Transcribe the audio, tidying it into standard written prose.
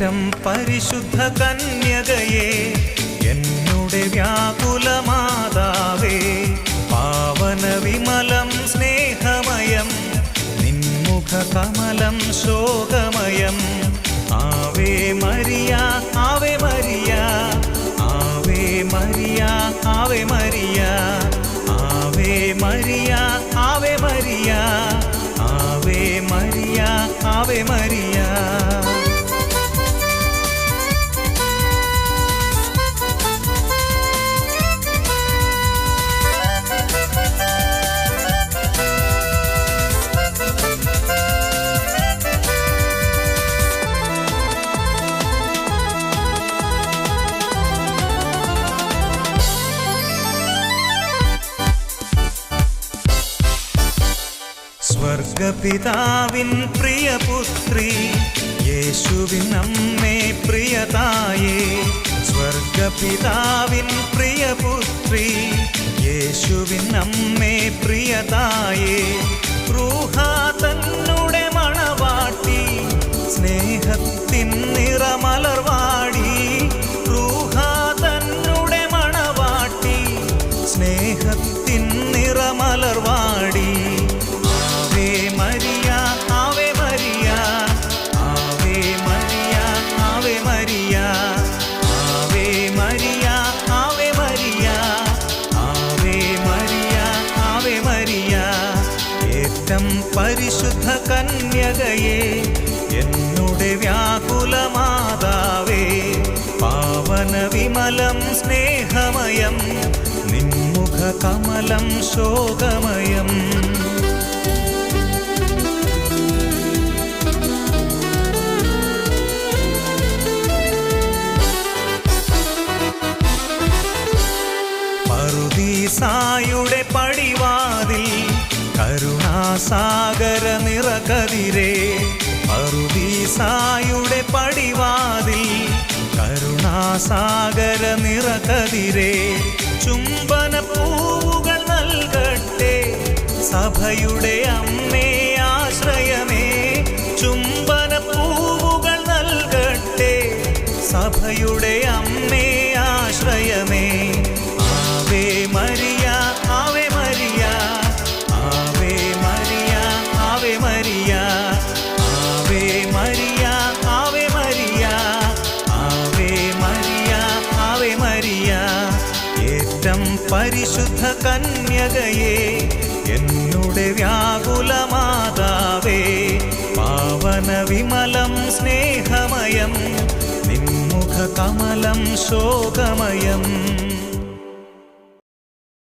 ഏറ്റം പരിശുദ്ധ കന്യകയെ എന്നുടെ വ്യാകുലമാതാവേ പാവന വിമലം സ്നേഹമയം നിൻമുഖ Kamalam ശോകമയം Ave Maria Ave Maria Ave Maria Ave Maria Ave Maria Ave Maria Ave Maria Ave Maria സ്വർഗപിതാവിൻ പ്രിയപുത്രി യേശുവിൻ അമ്മേ പ്രിയതായേ സ്വർഗപിതാവിൻ പ്രിയപുത്രി യേശുവിൻ അമ്മേ പ്രിയതായേ റൂഹാ തന്നുടെ മണവാട്ടി സ്നേഹത്തിൻ നിറമലർവാടി റൂഹാ തന്നുടെ മണവാട്ടി സ്നേഹത്തിൻ നിറമലർവാടി പരിശുദ്ധ കന്യകയെ എന്നുടെ വ്യാകുലമാതാവേ പാവന വിമലം സ്നേഹമയം നിൻമുഖ കമലം ശോകമയം പറുദീസായുടെ പടിവാതിൽ കരുണാസാഗര നിറകതിരേ പറുദീസായുടെ പടിവാതിൽ കരുണാസാഗര നിറകതിരേ ചുംബന പൂവുകൾ നൽകട്ടെ സഭയുടെ അമ്മേ ആശ്രയമേ ചുംബന പൂവുകൾ നൽകട്ടെ സഭയുടെ അമ്മേ ആശ്രയമേ Ave Maria Ave Maria Ave Maria Ave Maria Ave Maria Ave Maria Ave Maria Ave Maria ഏറ്റം പരിശുദ്ധ കന്യകയെ എന്നുടെ വ്യാകുലമാതാവേ പാവന വിമലം സ്നേഹമയം നിൻമുഖ കമലം ശോകമയം